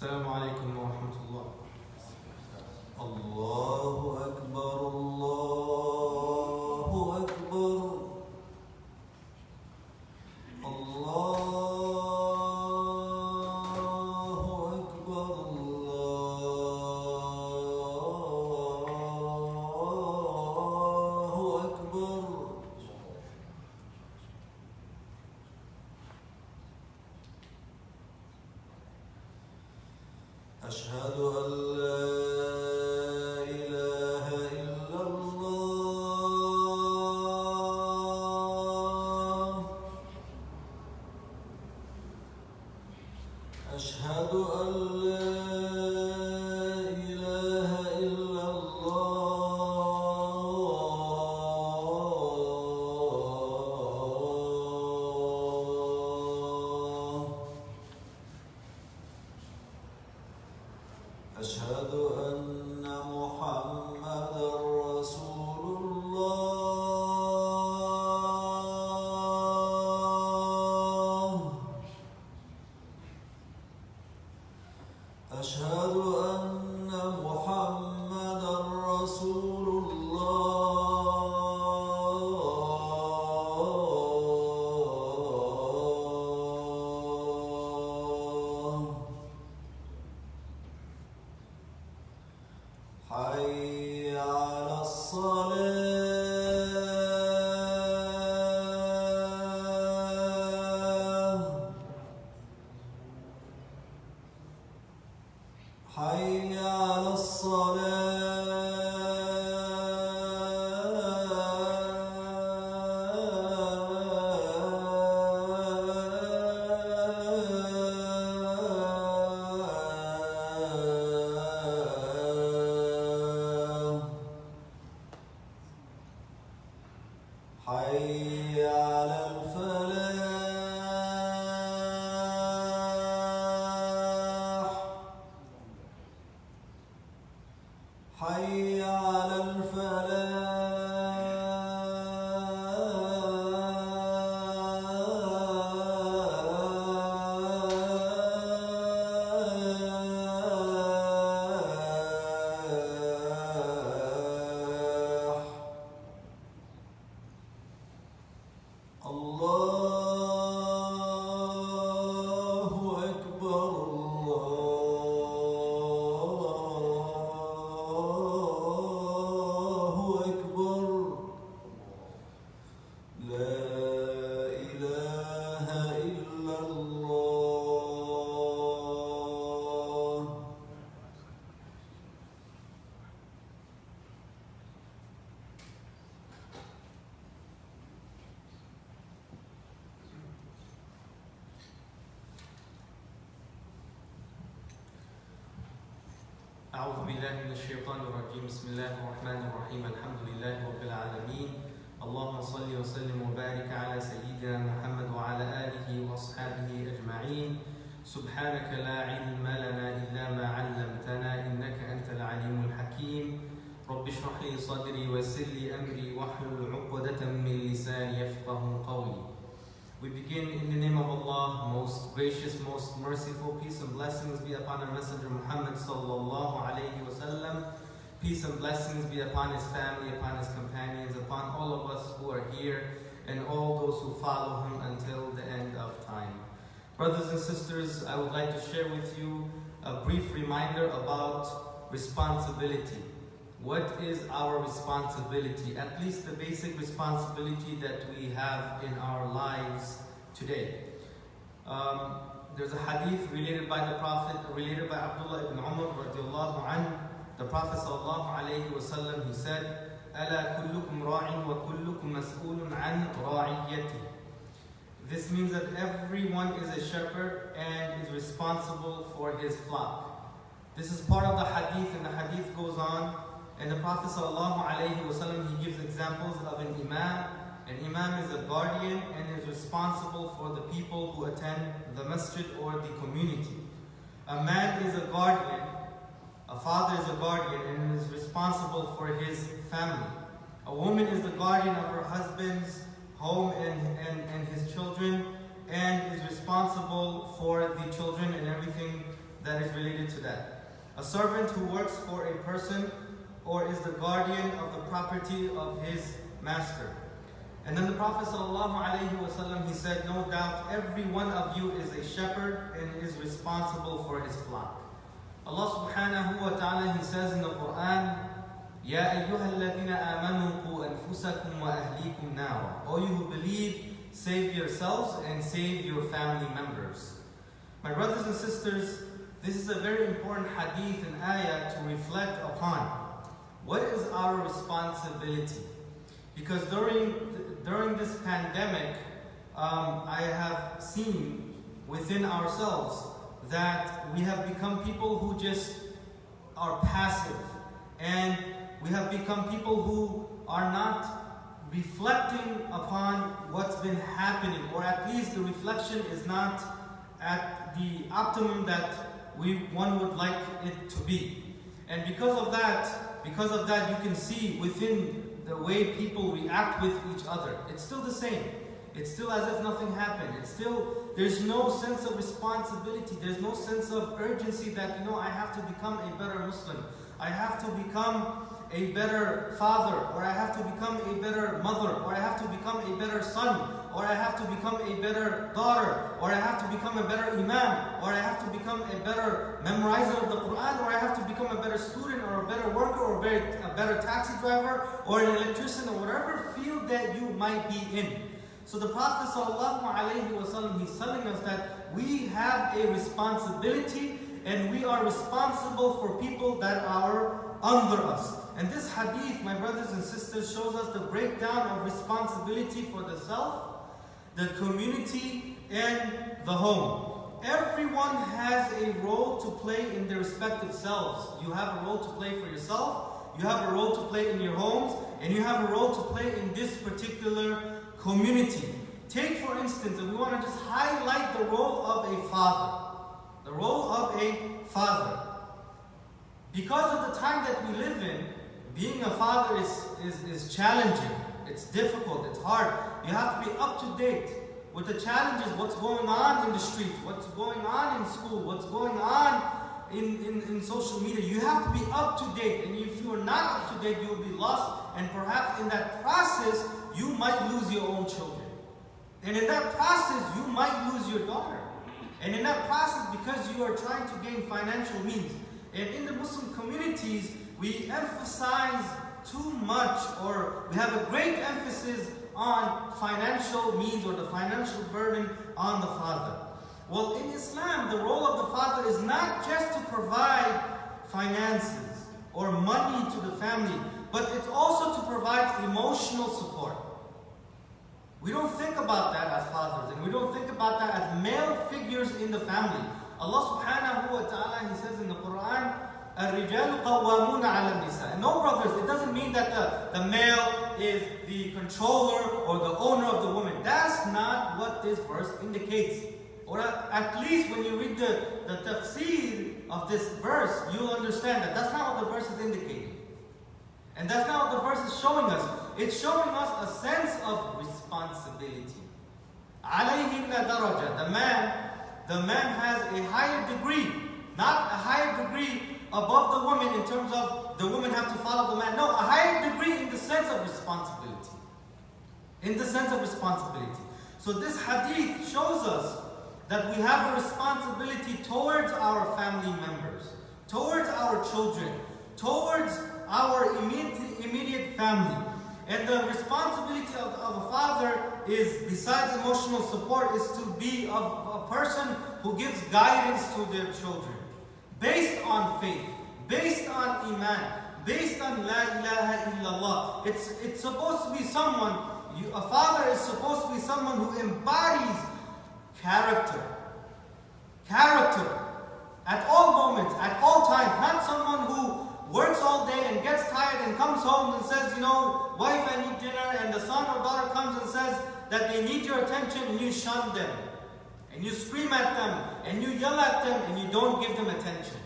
السلام عليكم ورحمة الله. الله أكبر الله أكبر الله أكبر الله أكبر. أشهد أن لا إله إلا الله. أشهد أن لا إله إلا الله. أشهد أن محمدا رسول الله. أشهد أن محمدا رسول الله. حي على الصلاة. حي على الصلاة. حي على الفلاح. حي على الفلاح. الله أكبر الله أكبر. لا إله إلا الله. أعوذ بالله من الشيطان الرجيم. بسم الله الرحمن الرحيم. الحمد لله رب العالمين. اللهم صل وسلم وبارك على سيدنا محمد وعلى آله وأصحابه أجمعين. سبحانك لا علم لنا إلا ما علمتنا إنك أنت العليم الحكيم. رب اشرح لي صدري ويسر لي أمري واحلل عقدة من لساني يفقهوا قولي. We begin in the name of Allah, most gracious, most merciful. Peace and blessings be upon our Messenger Muhammad sallallahu alayhi wasallam. Peace and blessings be upon his family, upon his companions, upon all of us who are here, and all those who follow him until the end of time. Brothers and sisters, I would like to share with you a brief reminder about responsibility. What is our responsibility? At least the basic responsibility that we have in our lives today. There's a hadith related by the Prophet, related by Abdullah ibn Umar radiallahu anhu. The Prophet sallallahu alayhi wa sallam, he said, أَلَا كُلُّكُمْ رَاعٍ وَكُلُّكُمْ مَسْئُولٌ عَنْ رَاعِيَّتِهِ. This means that everyone is a shepherd and is responsible for his flock. This is part of the hadith, and the hadith goes on. And the Prophet ﷺ, he gives examples of an imam. An imam is a guardian and is responsible for the people who attend the masjid or the community. A man is a guardian, a father is a guardian and is responsible for his family. A woman is the guardian of her husband's home and his children, and is responsible for the children and everything that is related to that. A servant who works for a person or is the guardian of the property of his master. And then the Prophet ﷺ, he said, no doubt every one of you is a shepherd and is responsible for his flock. Allah subhanahu wa ta'ala, he says in the Quran, Ya ayyuha alladhina amanu qu anfusakum wa ahlikum nara. O you who believe, save yourselves and save your family members. My brothers and sisters, this is a very important hadith and ayah to reflect upon. What is our responsibility? Because during this pandemic, I have seen within ourselves that we have become people who just are passive, and we have become people who are not reflecting upon what's been happening, or at least the reflection is not at the optimum that one would like it to be. And because of that, you can see within the way people react with each other, it's still the same. It's still as if nothing happened. There's no sense of responsibility. There's no sense of urgency that, I have to become a better Muslim. I have to become a better father, or I have to become a better mother, or I have to become a better son, or I have to become a better daughter, or I have to become a better imam, or I have to become a better memorizer of the Quran, or I have to become a better student, or a better worker, or a better taxi driver, or an electrician, or whatever field that you might be in. So the Prophet ﷺ, he's telling us that we have a responsibility, and we are responsible for people that are under us. And this hadith, my brothers and sisters, shows us the breakdown of responsibility for the self, the community, and the home. Everyone has a role to play in their respective selves. You have a role to play for yourself, you have a role to play in your homes, and you have a role to play in this particular community. Take for instance, and we want to just highlight the role of a father. The role of a father. Because of the time that we live in, being a father is challenging. It's difficult, it's hard. You have to be up to date with the challenges, what's going on in the streets, what's going on in school, what's going on in social media. You have to be up to date, and if you are not up to date, you will be lost, and perhaps in that process, you might lose your own children. And in that process, you might lose your daughter. And in that process, because you are trying to gain financial means. And in the Muslim communities, we emphasize too much, or we have a great emphasis on financial means or the financial burden on the father. Well, in Islam, the role of the father is not just to provide finances or money to the family, but it's also to provide emotional support. We don't think about that as fathers, and we don't think about that as male figures in the family. Allah subhanahu wa ta'ala, He says in the Quran, الرجال قوامون على النساء. No, brothers, it doesn't mean that the male is the controller or the owner of the woman. That's not what this verse indicates. Or at least when you read the tafsir of this verse, you'll understand that that's not what the verse is indicating. And that's not what the verse is showing us. It's showing us a sense of responsibility. عليهن درجة. The man has a higher degree, not a higher degree above the woman in terms of the woman have to follow the man. No, a higher degree in the sense of responsibility. In the sense of responsibility. So this hadith shows us that we have a responsibility towards our family members, towards our children, towards our immediate family. And the responsibility of a father is, besides emotional support, is to be a person who gives guidance to their children. Based on faith, based on iman, based on la ilaha illallah. It's supposed to be someone, a father is supposed to be someone who embodies character. Character. At all moments, at all times. Not someone who works all day and gets tired and comes home and says, wife, I need dinner, and the son or daughter comes and says that they need your attention, and you shun them. And you scream at them, and you yell at them, and you don't give them attention.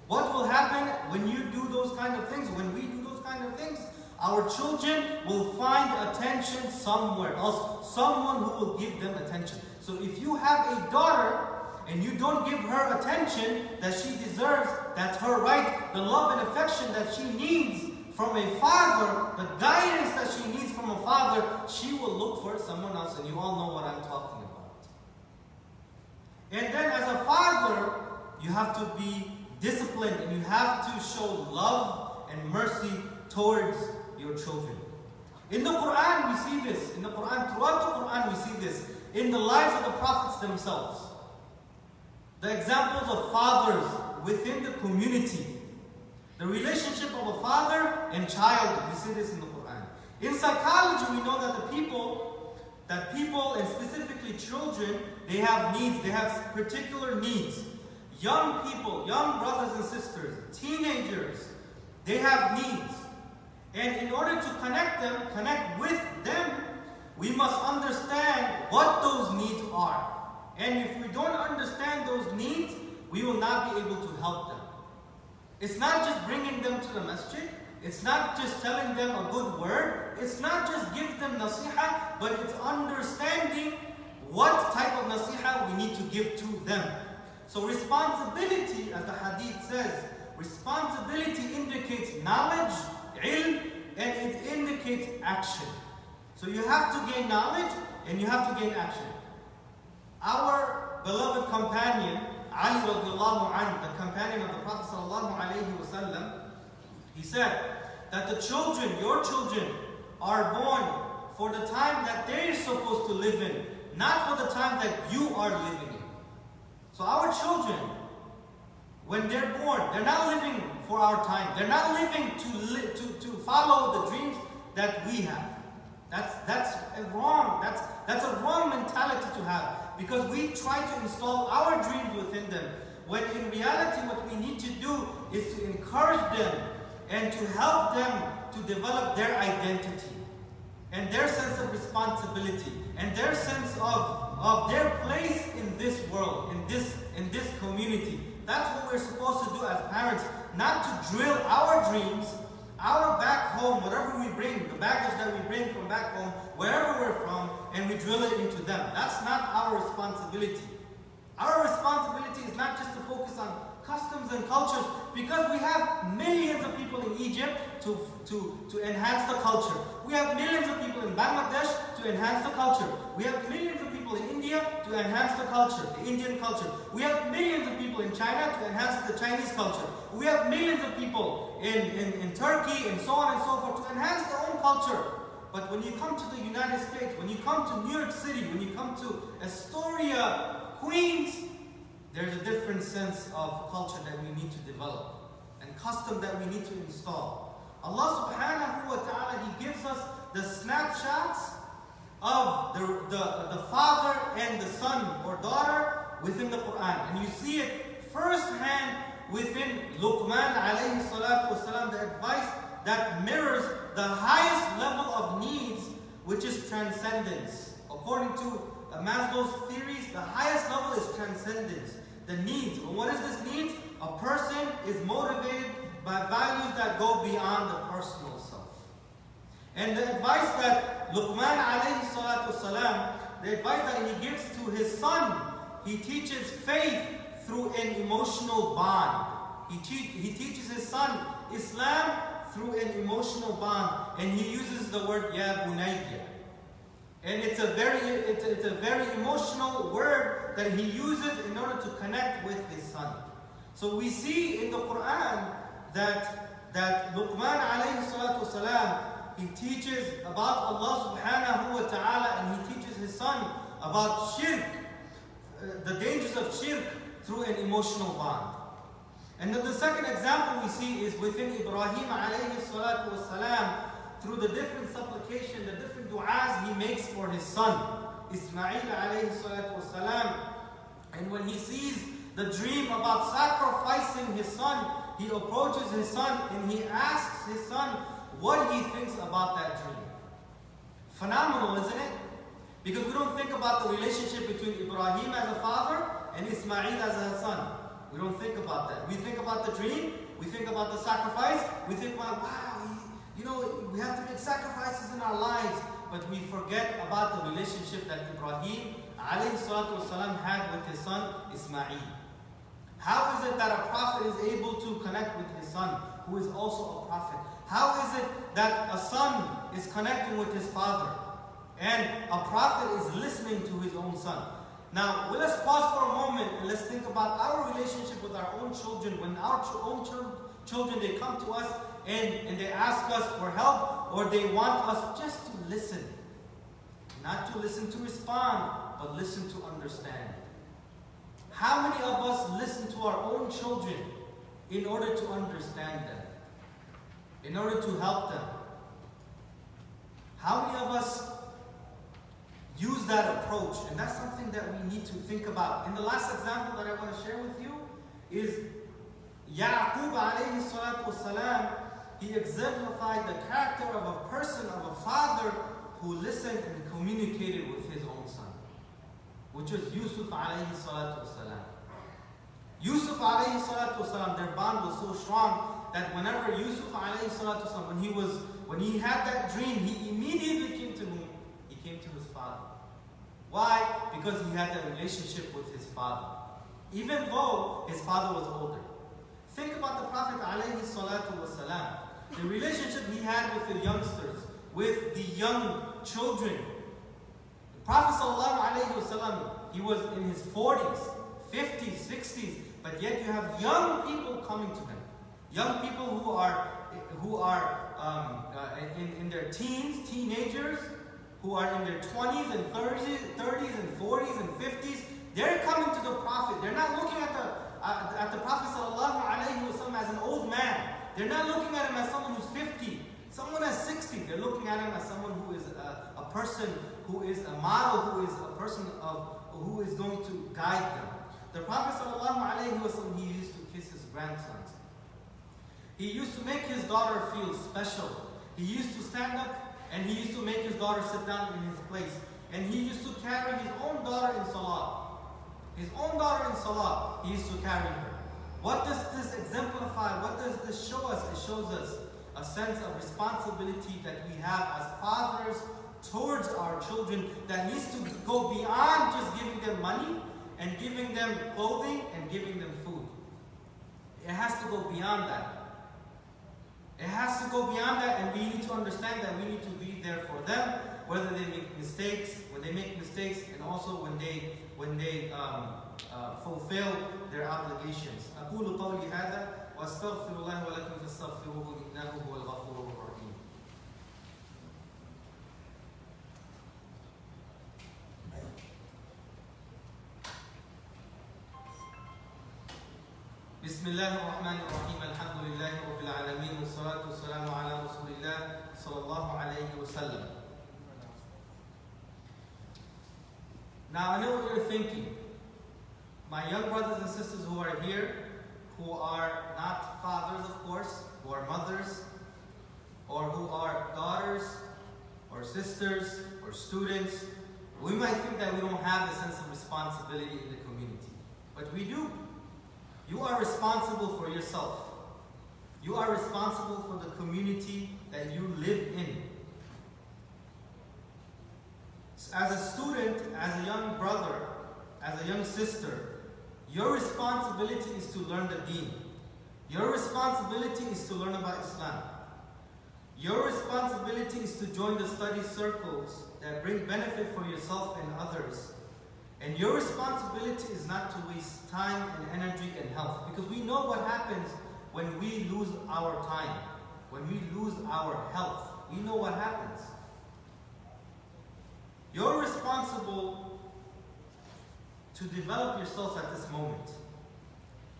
What will happen when you do those kind of things? When we do those kind of things, our children will find attention somewhere else. Someone who will give them attention. So if you have a daughter, and you don't give her attention that she deserves, that's her right, the love and affection that she needs from a father, the guidance that she needs from a father, she will look for someone else, and you all know what I'm talking about. And then as a father, you have to be disciplined, and you have to show love and mercy towards your children. In the Quran, we see this. In the Quran, throughout the Quran, we see this. In the lives of the prophets themselves. The examples of fathers within the community. The relationship of a father and child, we see this in the Quran. In psychology, we know that people and specifically children, they have needs, they have particular needs. Young people, young brothers and sisters, teenagers, they have needs. And in order to connect with them, we must understand what those needs are. And if we don't understand those needs, we will not be able to help them. It's not just bringing them to the masjid. It's not just telling them a good word. It's not just give them nasiha, but it's understanding what type of nasiha we need to give to them. So responsibility, as the hadith says, responsibility indicates knowledge, ilm, and it indicates action. So you have to gain knowledge and you have to gain action. Our beloved companion, Ali radiallahu anhu, the companion of the Prophet sallallahu alayhi wasallam, he said that the children, your children, are born for the time that they're supposed to live in, not for the time that you are living in. So our children, when they're born, they're not living for our time. They're not living to follow the dreams that we have. That's wrong. That's a wrong mentality to have, because we try to install our dreams within them, when in reality what we need to do is to encourage them and to help them to develop their identity and their sense of responsibility and their sense of their place in this world, in this community. That's what we're supposed to do as parents, not to drill our dreams, our back home, whatever we bring, the baggage that we bring from back home, wherever we're from, and we drill it into them. That's not our responsibility. Our responsibility is not just to focus on customs and cultures, because we have millions of people in Egypt to enhance the culture. We have millions of people in Bangladesh to enhance the culture. We have millions of people in India to enhance the culture, the Indian culture. We have millions of people in China to enhance the Chinese culture. We have millions of people in Turkey and so on and so forth to enhance their own culture. But when you come to the United States, when you come to New York City, when you come to Astoria, Queens, there's a different sense of culture that we need to develop and custom that we need to install. Allah subhanahu wa ta'ala, He gives us the snapshots of the father and the son or daughter within the Quran. And you see it firsthand within Luqman alayhi salatu wasalam, the advice that mirrors the highest level of needs, which is transcendence. According to Maslow's theories, the highest level is transcendence. The needs. And what is this needs? A person is motivated by values that go beyond the personal self. And the advice that Luqman alayhi salatu wasalam, the advice that he gives to his son, he teaches faith through an emotional bond. He teaches his son Islam through an emotional bond, and he uses the word Ya Bunayya. And it's a very emotional word that he uses in order to connect with his son. So we see in the Quran that Luqman alayhi salatu wasalam, he teaches about Allah subhanahu wa ta'ala, and he teaches his son about shirk, the dangers of shirk, through an emotional bond. And then the second example we see is within Ibrahim alayhi salatu wasalam, through the different supplication, the different du'as he makes for his son, Ismail alayhi salatu wasalam. And when he sees the dream about sacrificing his son, he approaches his son and he asks his son what he thinks about that dream. Phenomenal, isn't it? Because we don't think about the relationship between Ibrahim as a father and Ismail as a son. We don't think about that. We think about the dream, we think about the sacrifice, we think about, wow, we have to make sacrifices in our lives, but we forget about the relationship that Ibrahim alayhi salatu wasalam had with his son Ismail. How is it that a prophet is able to connect with his son, who is also a prophet? How is it that a son is connecting with his father, and a prophet is listening to his own son? Now, let's pause for a moment and let's think about our relationship with our own children. When our own children, they come to us and they ask us for help, or they want us just to listen. Not to listen to respond, but listen to understand. How many of us listen to our own children in order to understand them, in order to help them? How many of us use that approach? And that's something that we need to think about. And the last example that I want to share with you is Yaqub alayhi salatu wasalam. He exemplified the character of a person, of a father who listened and communicated with his own son, which was Yusuf alayhi salatu wasalam. Yusuf alayhi salatu wasalam, their bond was so strong that whenever Yusuf alayhi salatu wasalam, when he had that dream, he immediately came to whom? He came to his father. Why? Because he had a relationship with his father, even though his father was older. Think about the Prophet alayhi salatu wasalam, the relationship he had with the youngsters, with the young children. The Prophet sallallahu alayhi wasallam, he was in his 40s, 50s, 60s, but yet you have young people coming to him. Young people who are in their teens, teenagers, who are in their 20s and 30s and 40s and 50s. They're coming to the Prophet. They're not looking at the Prophet sallallahu alayhi wasallam as an old man. They're not looking at him as someone who's 50, someone as 60. They're looking at him as someone who is a person, who is a model, who is a person who is going to guide them. The Prophet sallallahu alayhi wasallam, he used to kiss his grandsons. He used to make his daughter feel special. He used to stand up and he used to make his daughter sit down in his place. And he used to carry his own daughter in salah. His own daughter in salah, he used to carry her. What does this exemplify? What does this show us? It shows us a sense of responsibility that we have as fathers towards our children that needs to go beyond just giving them money and giving them clothing and giving them food. It has to go beyond that. It has to go beyond that, and we need to understand that we need to be there for them, whether they make mistakes, and also when they fulfill their obligations. أقول قولي هذا وأستغفر الله ولكم فاستغفروه إنه هو الغفور الرحيم. بسم الله الرحمن الرحيم. الحمد لله رب العالمين والصلاة والسلام على رسول الله صلى الله عليه وسلم. Now I know what you're thinking. My young brothers and sisters who are here, who are not fathers, of course, who are mothers, or who are daughters, or sisters, or students, we might think that we don't have a sense of responsibility in the community. But we do. You are responsible for yourself. You are responsible for the community that you live in. As a student, as a young brother, as a young sister, your responsibility is to learn the deen. Your responsibility is to learn about Islam. Your responsibility is to join the study circles that bring benefit for yourself and others. And your responsibility is not to waste time and energy and health. Because we know what happens when we lose our time, when we lose our health. We know what happens. You're responsible to develop yourself at this moment.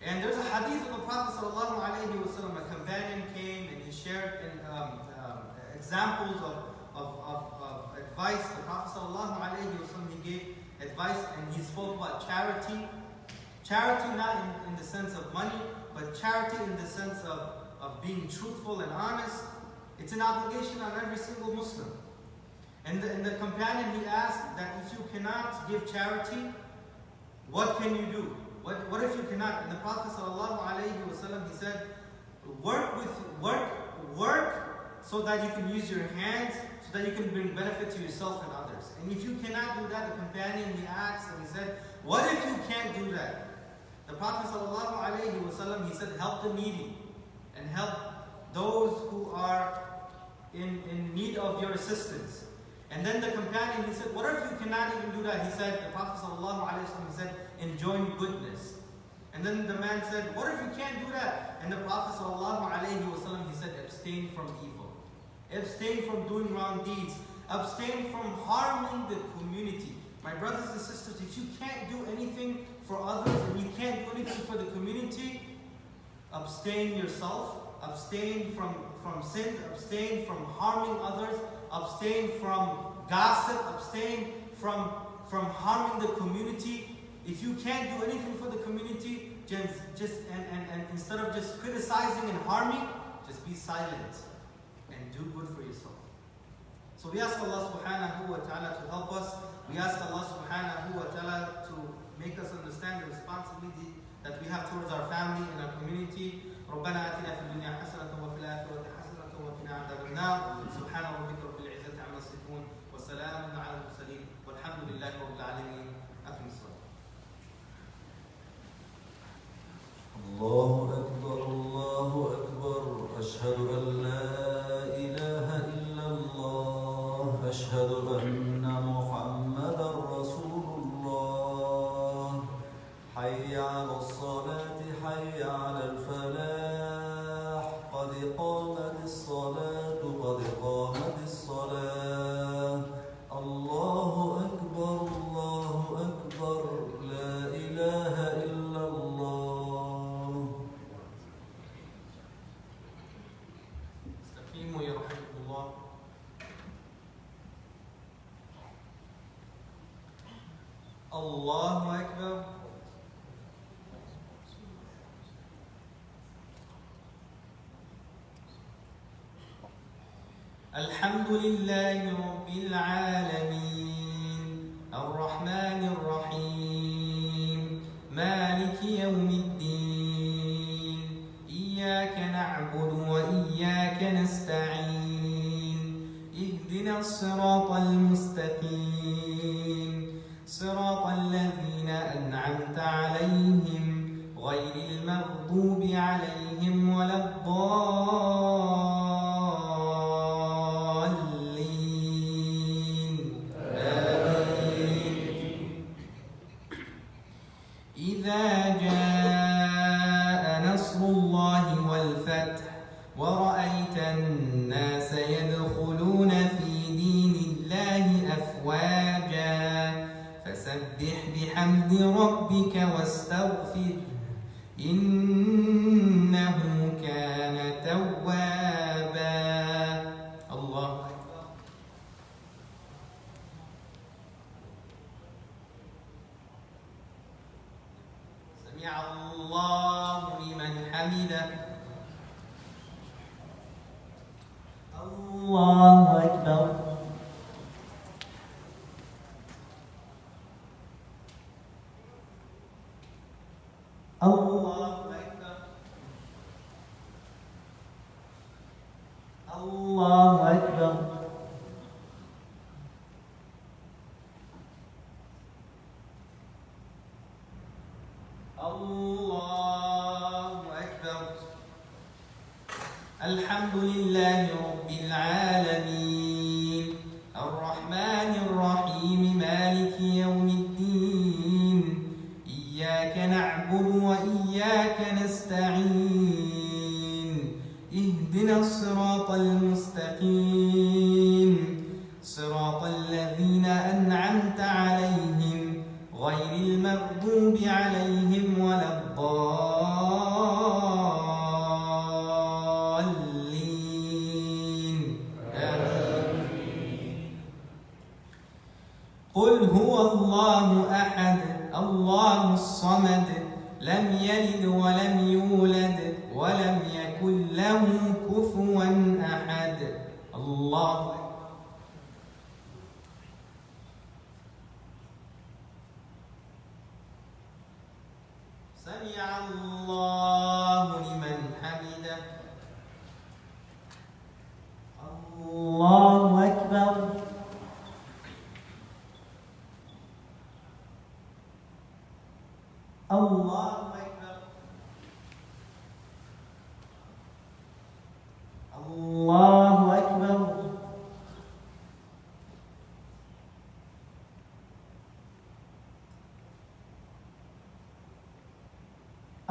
And there's a hadith of the Prophet sallallahu alaihi wasallam. A companion came and he shared examples of advice. The Prophet sallallahu alaihi wasallam, he gave advice and he spoke about charity. Charity not in the sense of money, but charity in the sense of being truthful and honest. It's an obligation on every single Muslim. And the companion, he asked that if you cannot give charity, what can you do? What if you cannot? And the Prophet ﷺ, he said, work so that you can use your hands, so that you can bring benefit to yourself and others. others. And if you cannot do that, the companion, he asked and he said, what if you can't do that? The Prophet ﷺ, he said, help the needy and help those who are in need of your assistance. And then the companion, he said, what if you cannot even do that? He said, the Prophet ﷺ, he said, enjoin goodness. And then the man said, what if you can't do that? And the Prophet ﷺ, he said, abstain from evil. Abstain from doing wrong deeds. Abstain from harming the community. My brothers and sisters, if you can't do anything for others and you can't do anything for the community, abstain yourself. Abstain from sin. Abstain from harming others. Abstain from gossip. Abstain from harming the community. If you can't do anything for the community, just instead of just criticizing and harming, just be silent and do good for yourself. So we ask Allah subhanahu wa ta'ala to help us. We ask Allah subhanahu wa ta'ala to make us understand the responsibility that we have towards our family and our community. ربنا آتنا في الدنيا حسنة وفي الآخرة حسنة وقنا عذاب النار. سبحان ربك رب العزة عما يصفون وسلام على المرسلين والحمد لله رب العالمين. أقم الصلاة. الله أكبر الله أكبر أشهد أن لا إله إلا الله أشهد أن محمدا رسول الله حي على الصلاة حي على الفلاح قد قامت الصلاة قد قامت الصلاة الله أكبر لا إله إلا الله. استقيموا يرحمكم الله. الله أكبر. الحمد لله رب العالمين الرحمن الرحيم مالك يوم الدين إياك نعبد وإياك نستعين اهدنا الصراط المستقيم صراط الذين أنعمت عليهم غير المغضوب عليهم ولا الضالين آمين. إذا جاء نصر الله والفتح ورأيت الناس يدخلون في دين الله أفواجا فسبح بحمد ربك واستغفره إنه كان توابا. الله أكبر. سمع الله لمن حمده. الله أكبر. الله أكبر. الله أكبر. الله أكبر. الحمد لله رب العالمين الرحمن الرحيم مالك يوم الدين إياك نعبد وإياك نستعين اهدنا الصراط المستقيم صراط الذين أنعمت عليهم غير المغضوب عليهم ولا الضالين آمين. قل هو الله أحد الله الصمد لم يلد ولم يولد ولم يكن له كفوا أحد. الله سمع الله لمن حمده. الله أكبر.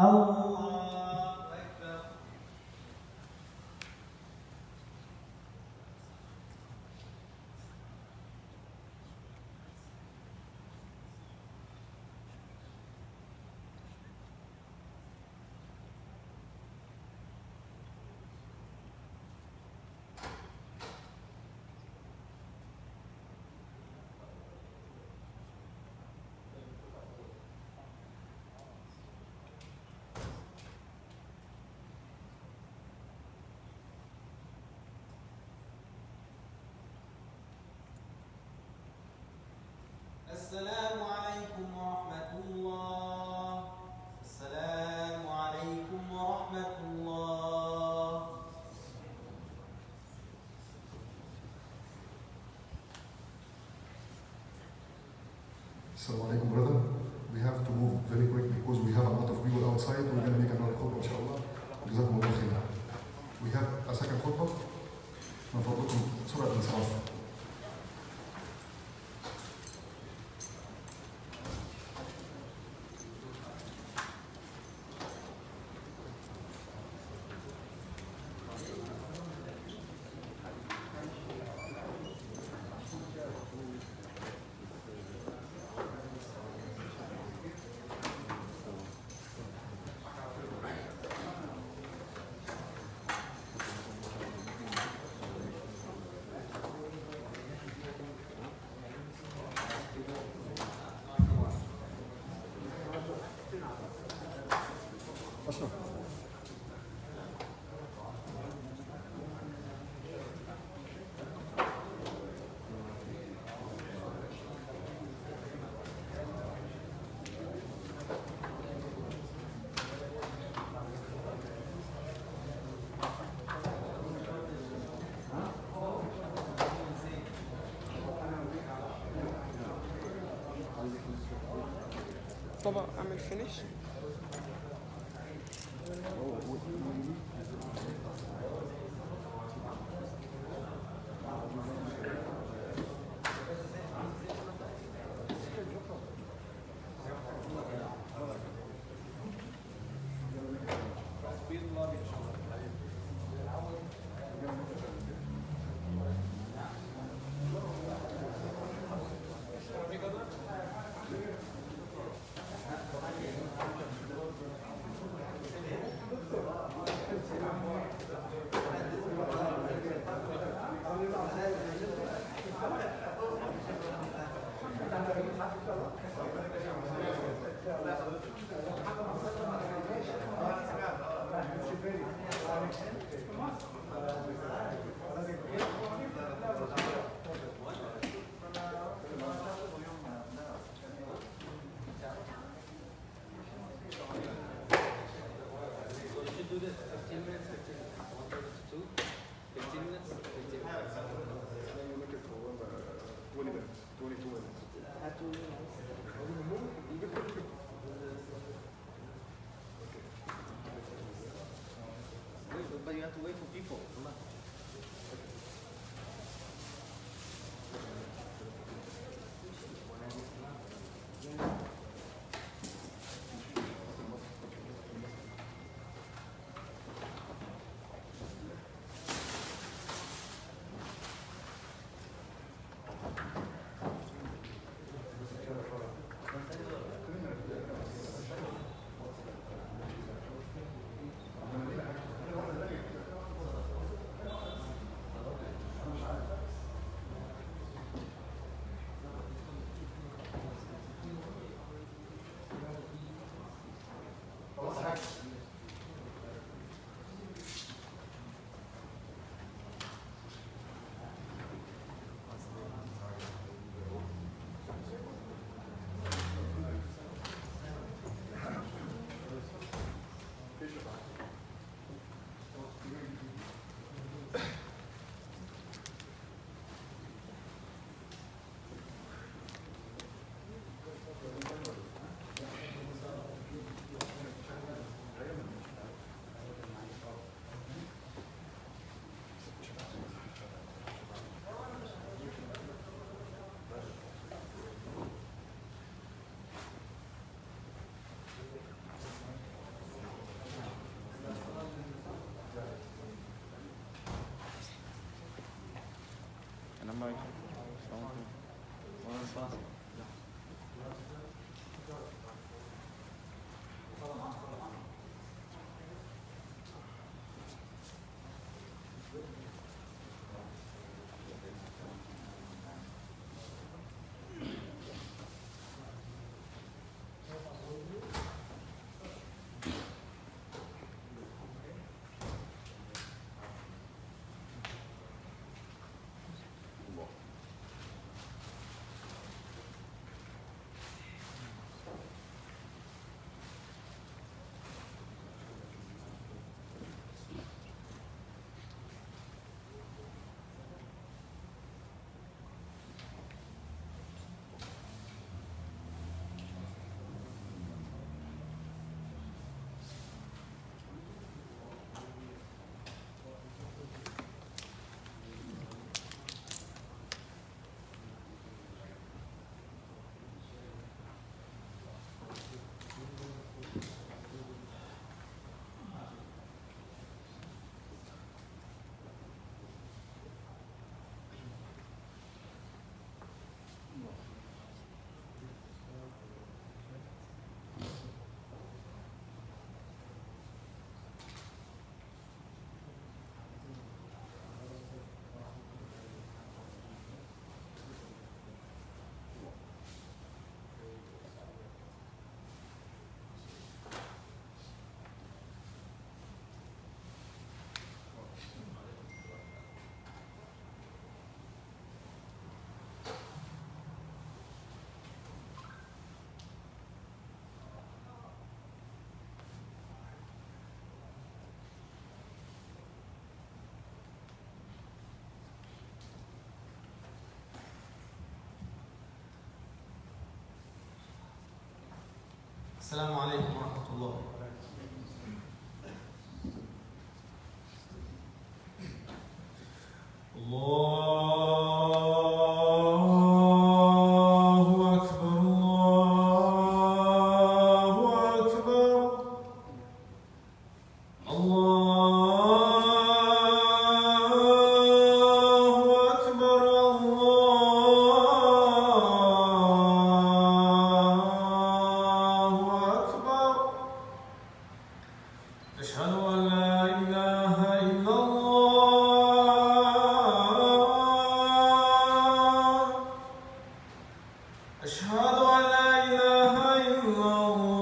الله أكبر. السلام عليكم ورحمة الله. السلام عليكم ورحمة الله. Assalamu alaikum, brother. We have to move very quick because we have a lot of people outside. We're going to make another khutbah, inshallah. جزاكم الله خير. We have a second khutbah. من فضلكم سرعة الانصراف. طبعا اعمل فينيش. But you have to wait for people. السلام عليكم ورحمة الله. الله أكبر الله أكبر الله أكبر الله أكبر. أشهد أن لا إله إلا الله. أشهد أن لا إله إلا الله.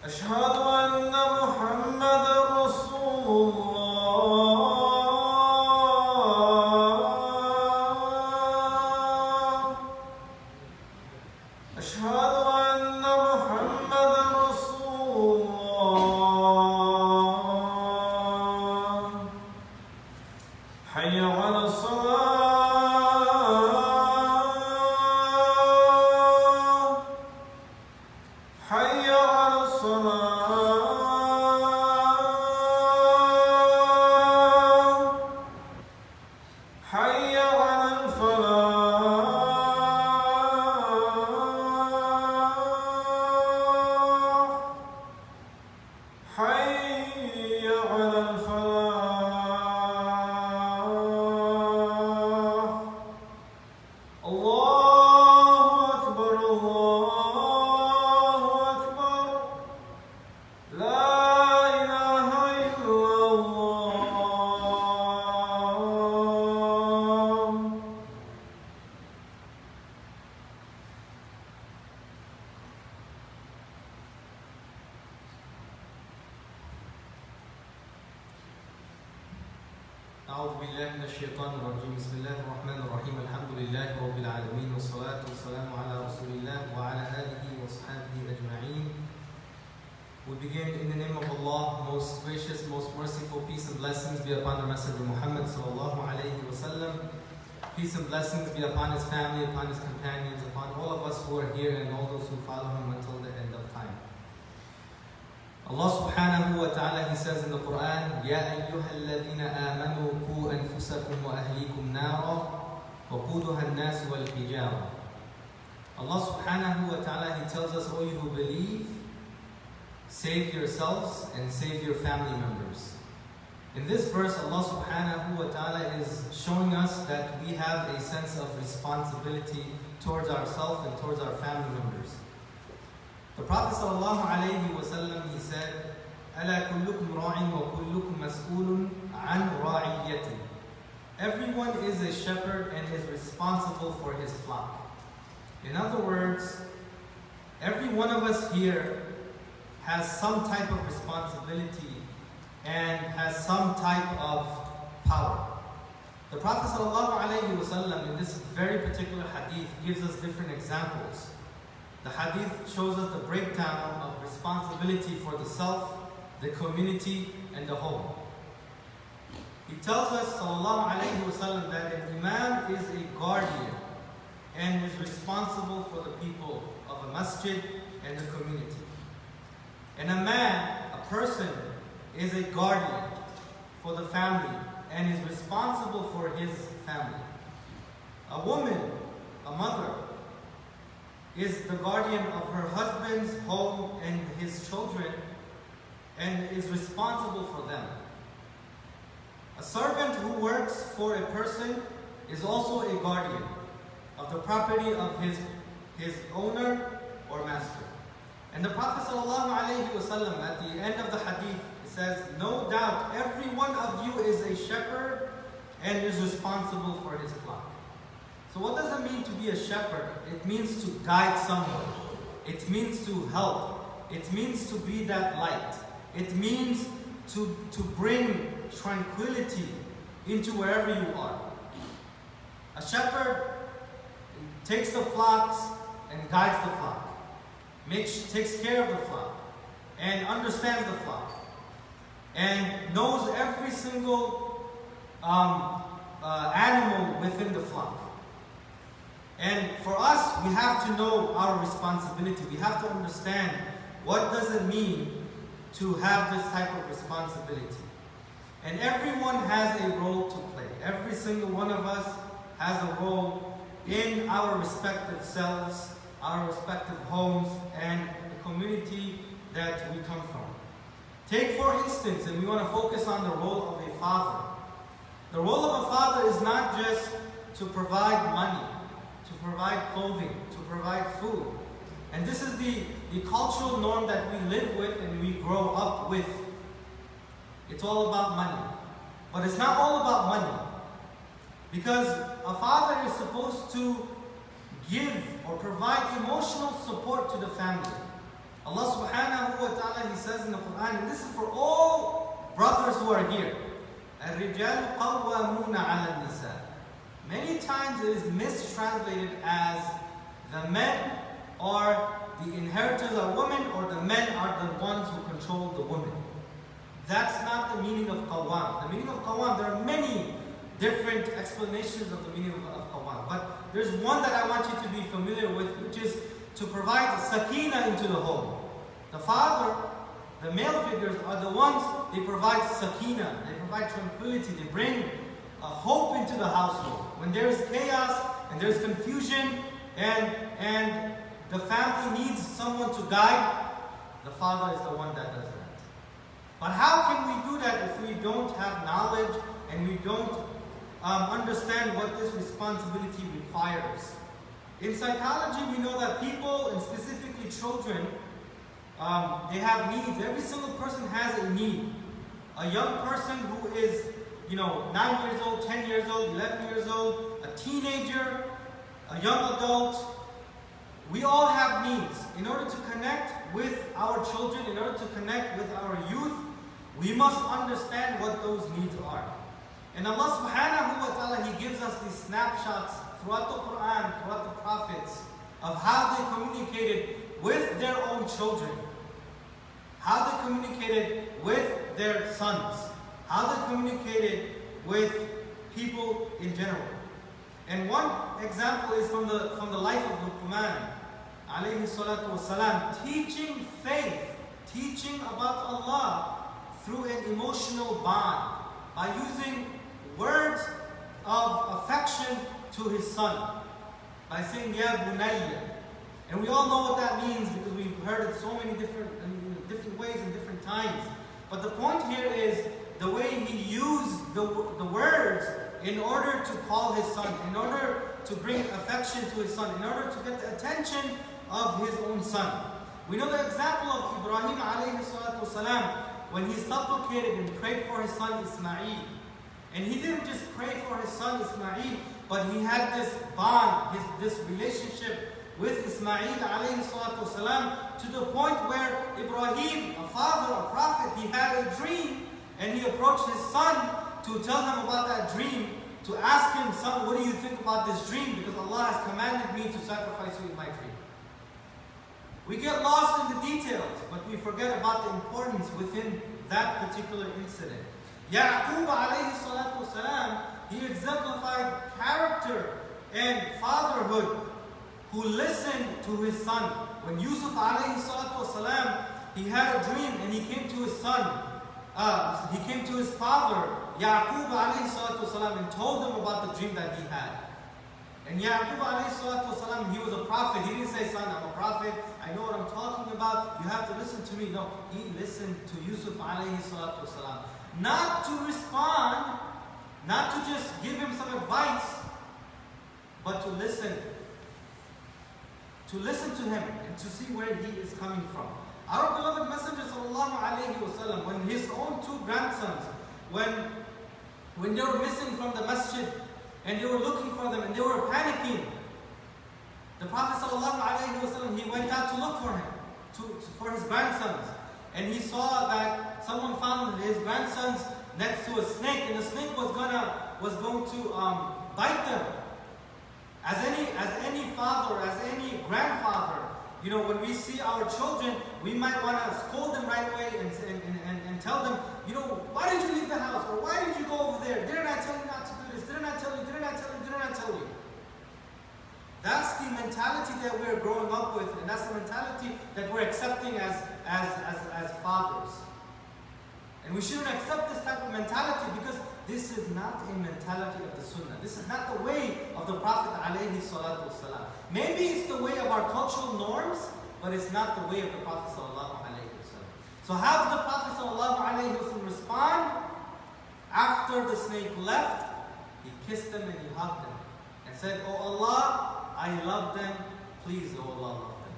أشهد أن محمدا رسول الله. أشهد أن محمدا رسول الله. حي على الصلاة. حي على الصلاة. حي على الفلاح. حي على الفلاح. الله أكبر الله أكبر. لا إله إلا الله. أعوذ بالله من الشيطان الرجيم. بسم الله الرحمن الرحيم. الحمد لله رب العالمين والصلاة والسلام على رسول الله وعلى آله وصحبه أجمعين. We begin in the name of Allah, most gracious, most merciful. Peace and blessings be upon the Messenger Muhammad sallallahu alayhi wa sallam. Peace and blessings be upon his family, upon his companions, upon all of us who are here and all those who follow him until the end of time. Allah subhanahu wa ta'ala, He says in the Quran, يَا أَيُّهَا الَّذِينَ آمَنُوا قُوا أَنفُسَكُمْ وَأَهْلِيكُمْ نَارًا وَقُودُهَا النَّاسُ وَالْحِجَارَةُ. Allah subhanahu wa ta'ala, He tells us, O you who believe, save yourselves and save your family members. In this verse, Allah subhanahu wa ta'ala is showing us that we have a sense of responsibility towards ourselves and towards our family members. The Prophet sallallahu alayhi wa sallam, he said, أَلَا كُلُّكُمْ رَاعٍ وَكُلُّكُمْ مَسْئُولٌ عَنْ رَاعِيَّتِهِ. Everyone is a shepherd and is responsible for his flock. In other words, every one of us here has some type of responsibility and has some type of power. The Prophet ﷺ in this very particular hadith gives us different examples. The hadith shows us the breakdown of responsibility for the self, the community, and the home. He tells us ﷺ that an imam is a guardian and is responsible for the people of a masjid and the community. And a man, a person, is a guardian for the family and is responsible for his family. A woman, a mother, is the guardian of her husband's home and his children and is responsible for them. A servant who works for a person is also a guardian of the property of his owner or master. And the Prophet ﷺ at the end of the hadith says, no doubt every one of you is a shepherd and is responsible for his flock. So what does it mean to be a shepherd? It means to guide someone. It means to help. It means to be that light. It means to bring tranquility into wherever you are. A shepherd takes the flocks and guides the flock. Takes care of the flock and understands the flock and knows every single animal within the flock. And for us, we have to know our responsibility. We have to understand what does it mean to have this type of responsibility. And everyone has a role to play. Every single one of us has a role in our respective selves, our respective homes, and the community that we come from. Take for instance, and we want to focus on the role of a father. The role of a father is not just to provide money, to provide clothing, to provide food. And this is the cultural norm that we live with and we grow up with. It's all about money. But it's not all about money. Because a father is supposed to give or provide emotional support to the family. Allah subhanahu wa ta'ala, He says in the Quran, and this is for all brothers who are here, الرِّجَالُ قَوَّامُونَ عَلَى النِّسَاءِ. Many times it is mistranslated as the men are the inheritors of women, or the men are the ones who control the women. That's not the meaning of qawwam. The meaning of qawwam, there are many different explanations of the meaning of qawwam. But there's one that I want you to be familiar with, which is to provide sakina into the home. The father, the male figures, are the ones, they provide sakina, they provide tranquility, they bring a hope into the household. When there's chaos and there's confusion and the family needs someone to guide, the father is the one that does that. But how can we do that if we don't have knowledge and we don't understand what this responsibility requires? In psychology, we know that people, and specifically children, they have needs. Every single person has a need. A young person who is, 9 years old, 10 years old, 11 years old, a teenager, a young adult, we all have needs. In order to connect with our children, in order to connect with our youth, we must understand what those needs are. And Allah subhanahu wa ta'ala, He gives us these snapshots throughout the Quran, throughout the prophets, of how they communicated with their own children, how they communicated with their sons, how they communicated with people in general. And one example is from the life of Luqman, alayhi salatu wasalam, teaching faith, teaching about Allah through an emotional bond, by using words of affection to his son, by saying, Ya Bunayya. And we all know what that means because we've heard it so many different different ways in different times. But the point here is the way he used the words in order to call his son, in order to bring affection to his son, in order to get the attention of his own son. We know the example of Ibrahim alayhi salatu wasalam when he supplicated and prayed for his son Ismail. And he didn't just pray for his son Ismail, but he had this bond, this relationship with Ismail alayhi salatu wasalam, to the point where Ibrahim, a father, a prophet, he had a dream, and he approached his son to tell him about that dream, to ask him, son, what do you think about this dream? Because Allah has commanded me to sacrifice you in my dream. We get lost in the details, but we forget about the importance within that particular incident. Yaqub alayhi salatu wasalam, he exemplified character and fatherhood, who listened to his son. When Yusuf alayhi salatu wasalam, he had a dream and he came to his son, he came to his father, Yaqub alayhi salatu wasalam, and told him about the dream that he had. And Yaqub alayhi salatu wasalam, he was a prophet. He didn't say, son, I'm a prophet, I know what I'm talking about, you have to listen to me. No, he listened to Yusuf alayhi salatu wasalam. Not to respond, not to just give him some advice, but to listen. To listen to him and to see where he is coming from. Our beloved Messenger sallallahu alayhi wasallam, when his own two grandsons, when they were missing from the masjid, and they were looking for them, and they were panicking, the Prophet sallallahu alayhi wasallam, he went out to look for him, for his grandsons. And he saw that someone found his grandsons next to a snake, and the snake was going to bite them. As any father, as any grandfather, you know, when we see our children, we might want to scold them right away and tell them, you know, why did you leave the house? Or why did you go over there? Didn't I tell you not to do this? Didn't I tell you? Didn't I tell you? Didn't I tell you? That's the mentality that we're growing up with, and that's the mentality that we're accepting as fathers. And we shouldn't accept this type of mentality, because this is not a mentality of the Sunnah. This is not the way of the Prophet alayhi salatu wasalam. Maybe it's the way of our cultural norms, but it's not the way of the Prophet sallallahu alayhi wasallam. So how did the Prophet sallallahu alayhi wasallam respond? After the snake left, he kissed them and he hugged them and said, "Oh Allah, I love them. Please, oh Allah, love them."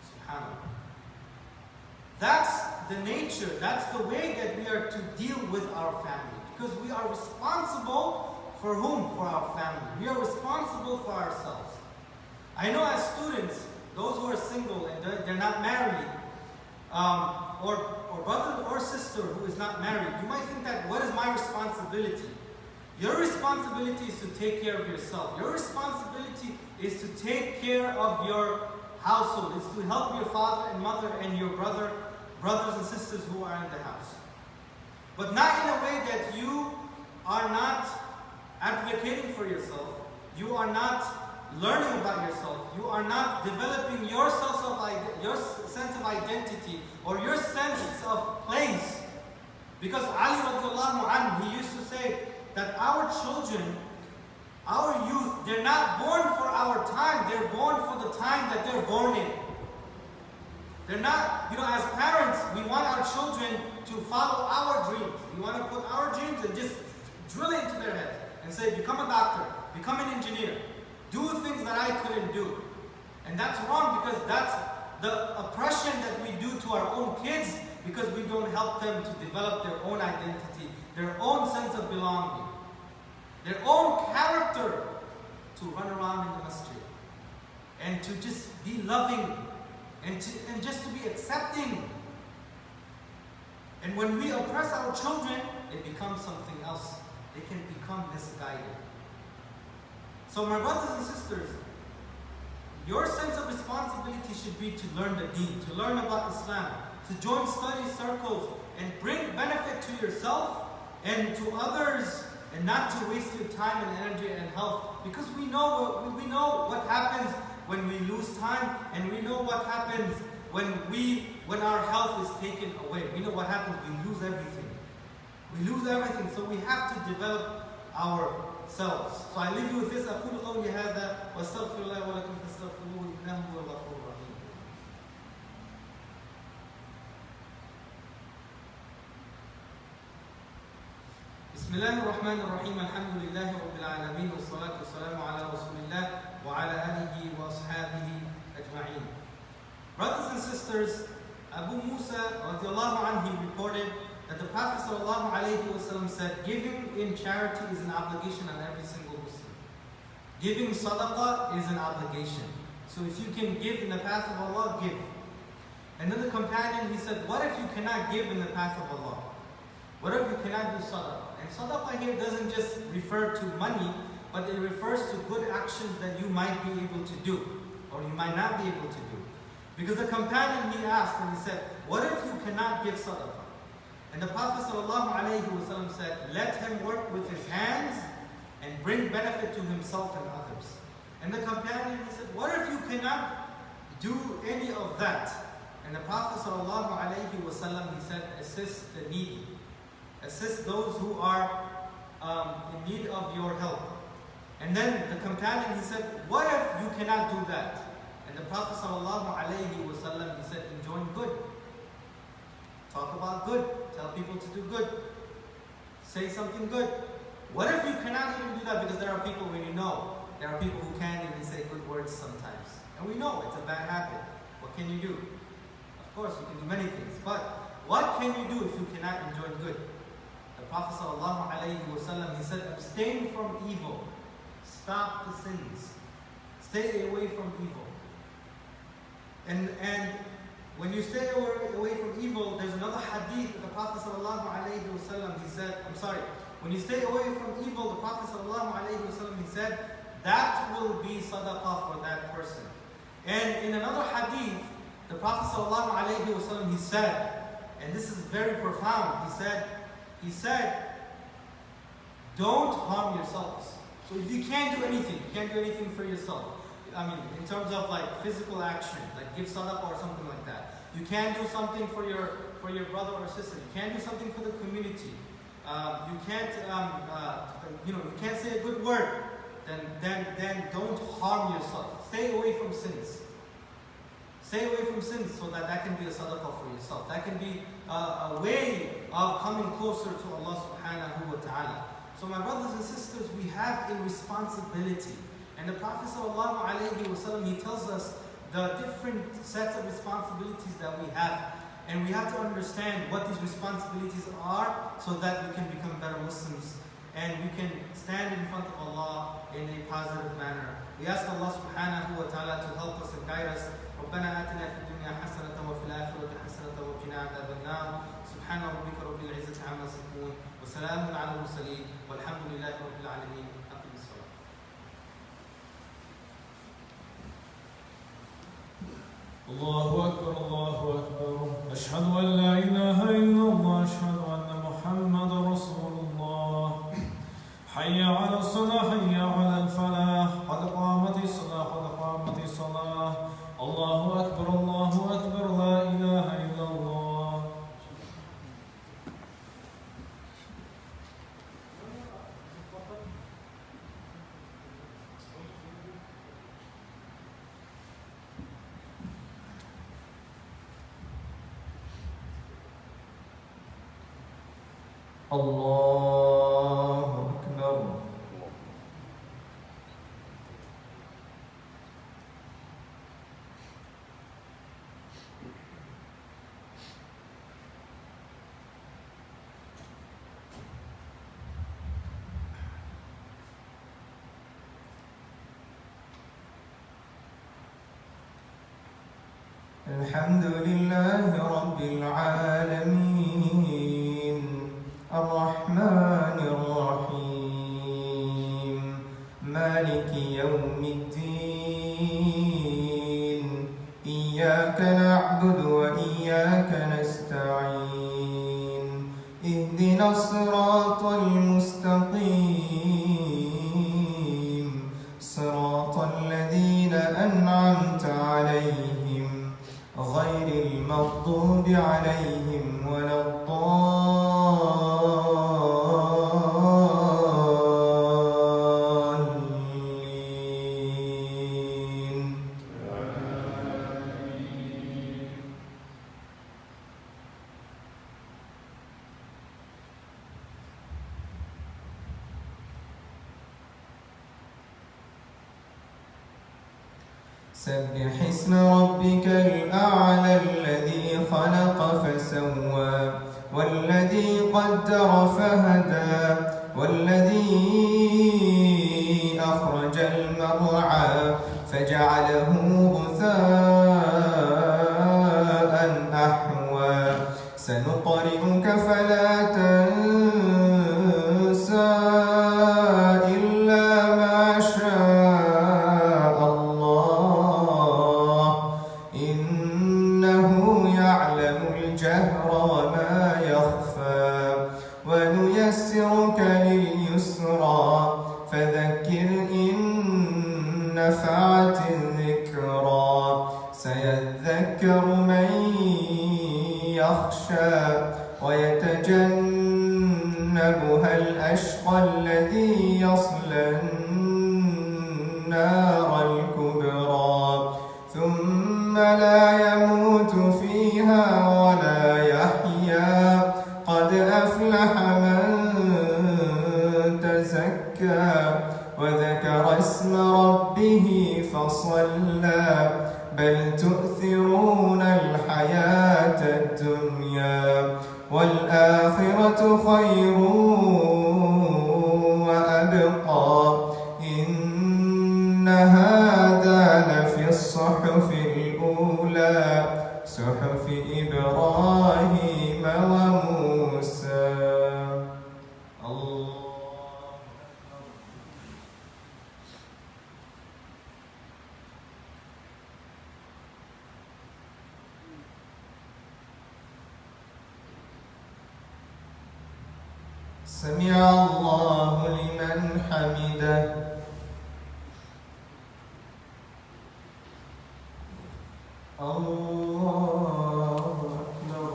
SubhanAllah. That's the nature, that's the way that we are to deal with our family. Because we are responsible for whom? For our family. We are responsible for ourselves. I know as students, those who are single and they're not married, or brother or sister who is not married, you might think that, what is my responsibility? Your responsibility is to take care of yourself. Your responsibility is to take care of your household. It's to help your father and mother and your brothers and sisters who are in the house. But not in a way that you are not advocating for yourself. You are not learning about yourself. You are not developing your sense of identity or your sense of place. Because Ali radiallahu anhu, he used to say that our children, our youth, they're not born for our time. They're born for the time that they're born in. They're not, as parents, we want our children to follow our dreams. We want to put our dreams and just drill it into their heads and say, become a doctor, become an engineer, do things that I couldn't do. And that's wrong, because that's the oppression that we do to our own kids, because we don't help them to develop their own identity, their own sense of belonging, their own character to run around in the masjid and to just be loving and just to be accepting. And when we oppress our children, it becomes something else. They can become misguided. So my brothers and sisters, your sense of responsibility should be to learn the deen, to learn about Islam, to join study circles and bring benefit to yourself and to others, and not to waste your time and energy and health. Because we know what happens when we lose time, and we know what happens when our health is taken away. We know what happens, we lose everything. We lose everything, so we have to develop ourselves. So I leave you with this. أقول قولي هذا وأستغفر الله ولكم فاستغفروه إنه هو الغفور الرحيم. Bismillahir Rahmanir Rahim. Alhamdulillahi Rabbil Alameen. Wassalatu wassalamu ala Rasulillah wa ala alihi wa ashabihi ajma'een. Brothers and sisters, Abu Musa radiallahu anhu reported that the Prophet sallallahu alayhi wasallam said, giving in charity is an obligation on every single Muslim. Giving sadaqah is an obligation. So if you can give in the path of Allah, give. Another companion, he said, what if you cannot give in the path of Allah? What if you cannot do sadaqah? And sadaqah here doesn't just refer to money, but it refers to good actions that you might be able to do, or you might not be able to do. Because the companion, he asked and he said, what if you cannot give sadaqah? And the Prophet ﷺ said, let him work with his hands and bring benefit to himself and others. And the companion, he said, what if you cannot do any of that? And the Prophet ﷺ, he said, assist the needy. Assist those who are in need of your help. And then the companion, he said, what if you cannot do that? And the Prophet ﷺ, he said, enjoin good. Talk about good. Tell people to do good. Say something good. What if you cannot even do that? Because there are people, when you know, there are people who can't even say good words sometimes. And we know it's a bad habit. What can you do? Of course, you can do many things. But what can you do if you cannot enjoin good? The Prophet ﷺ, he said, abstain from evil. Stop the sins. Stay away from evil. And when you stay away from evil, there's another hadith that the Prophet ﷺ, he said, when you stay away from evil, the Prophet ﷺ, he said, that will be sadaqah for that person. And in another hadith, the Prophet ﷺ, he said, and this is very profound, he said, don't harm yourselves. So if you can't do anything, you can't do anything for yourself. I mean, in terms of like physical action, like give sadaqah or something like that. You can't do something for your brother or sister. You can't do something for the community. You can't, you can't say a good word. Then don't harm yourself. Stay away from sins. Stay away from sins so that can be a sadaqah for yourself. That can be a way of coming closer to Allah subhanahu wa ta'ala. So my brothers and sisters, we have a responsibility. And the Prophet ﷺ, he tells us the different sets of responsibilities that we have. And we have to understand what these responsibilities are so that we can become better Muslims. And we can stand in front of Allah in a positive manner. We ask Allah subhanahu wa ta'ala to help us and guide us. ربنا آتنا في الدنيا حسنة وفي الآخرة حسنة وقنا عذاب النار سبحان ربك رب العزة عما يصفون وسلام على المرسلين والحمد لله رب العالمين. أقم الصلاة. الله أكبر الله أكبر أشهد أن لا إله إلا الله أشهد أن محمد رسول الله حي على الصلاة حي على الفلاح قد قامت الصلاة قد قامت الصلاة الله أكبر لا إله إلا الله. الله أكبر. الحمد لله رب العالمين الرحمن الرحيم مالك يوم الدين إياك نعبد وإياك نستعين اهدنا الصراط المستقيم صراط الذين أنعمت عليهم غير المغضوب عليهم ولا الضالين. سبح اسم ربك الأعلى الذي خلق فسوى والذي قدر فهدى والذي أخرج المرعى فجعله غثاء أحوى سنقرئك فلا تنسى إلا ما شاء الله إنه يعلم الجهر وما يخفى ونيسرك لليسرى فذكر إن نفعت الذكرى سيذكر من يخشى ويتجنبها الأشقى الذي يصلى النار الكبرى ثم لا يموت فيها ولا يحيا قد أفلح من تزكى وذكر اسم ربه فصلى بل تؤثرون الحياة الدنيا والآخرة خير وأبقى إن هذا لفي الصحف الأولى صحف إبراهيم وموسى. الله سمع الله لمن حمده. الله أكبر.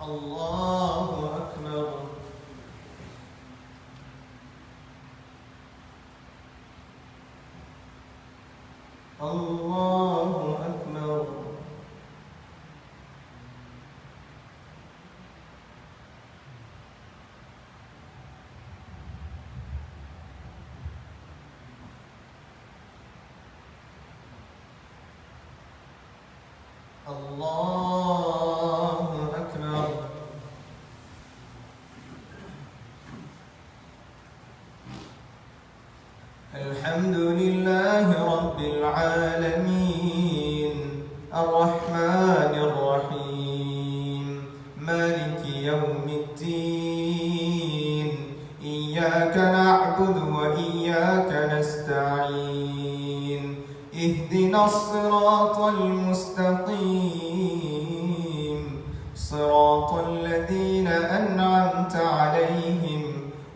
الله أكبر. الله أكبر. الله أكبر. الحمد لله رب العالمين الرحمن الرحيم مالك يوم الدين إياك نعبد وإياك نستعين اهدنا الصراط المستقيم صراط الذين أنعمت عليهم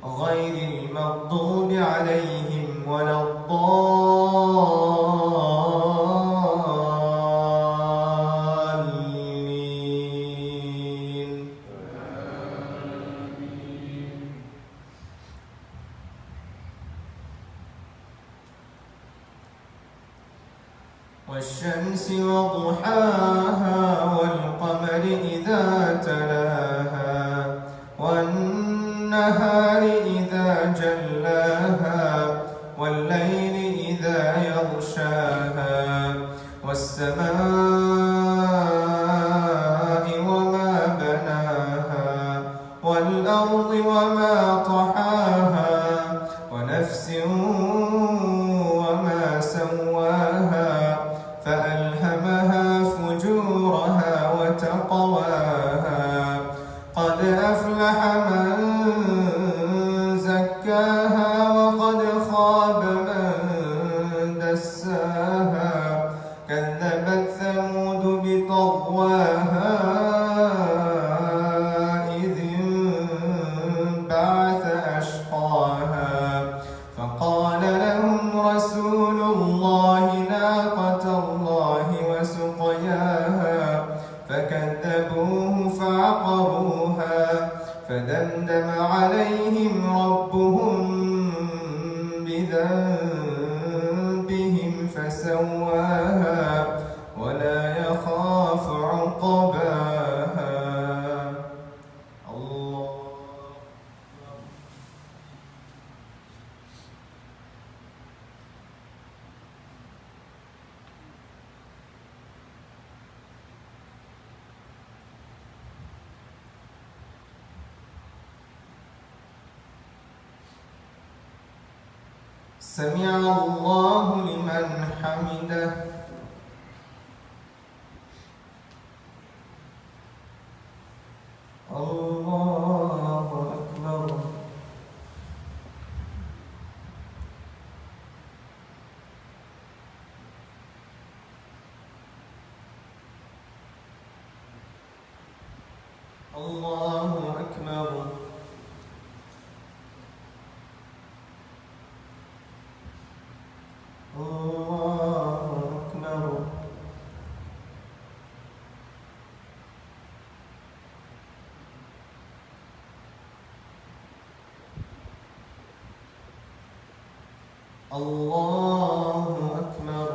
غير المغضوب عليهم ولا الضالين. والشمس وضحاها والقمر إذا تلاها والنهار إذا جلاها والليل إذا يغشاها والسماء وما بناها والأرض وما طحاها ونفس وما سواها فألهمها فجورها وتقواها قد أفلح من زكاها وقد خاب من دساها كذبت ثمود بطغواها إذ انبعث أشقاها فقال لهم رسول الله ناقة الله وسقياها فكذبوه فعقروها فدمدم عليهم ربهم بذنبهم فسواها ولا يخاف عقباها. سمع الله لمن حمده. الله أكبر. الله أكبر. الله أكبر. الله أكبر.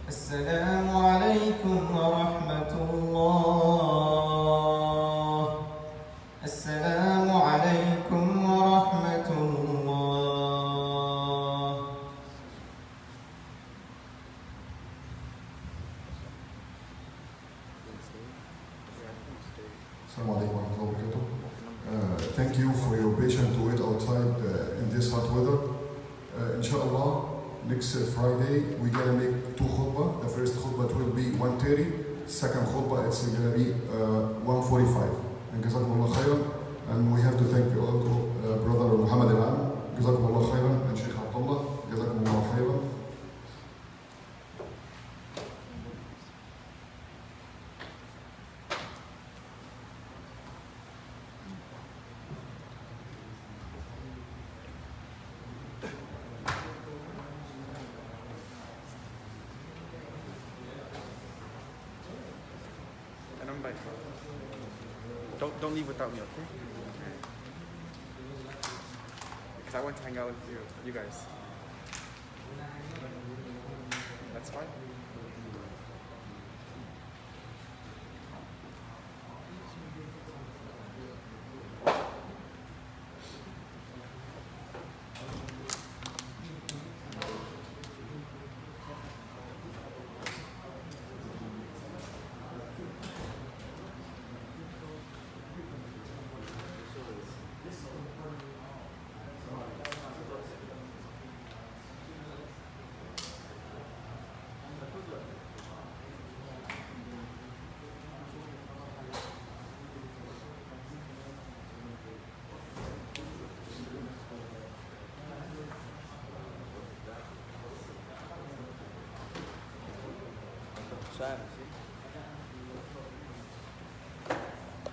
السلام عليكم ورحمة الله. السلام عليكم ورحمة الله. Assalamu alaikum wa rahmatullahi wa barakatuh. Thank you for your patience to wait outside in this hot weather. Inshallah, next Friday we're gonna make 2 khutbah. The first khutbah will be 1:30. Second khutbah it's gonna be 1:45. And jazakumullah khairan. And we have to thank also brother Muhammad In'am. Jazakumullah khairan. And Sheikh Abdullah. Jazakumullah khairan. And I'm back. Don't leave without me, okay? Because I want to hang out with you guys. That's fine. Suave, sí.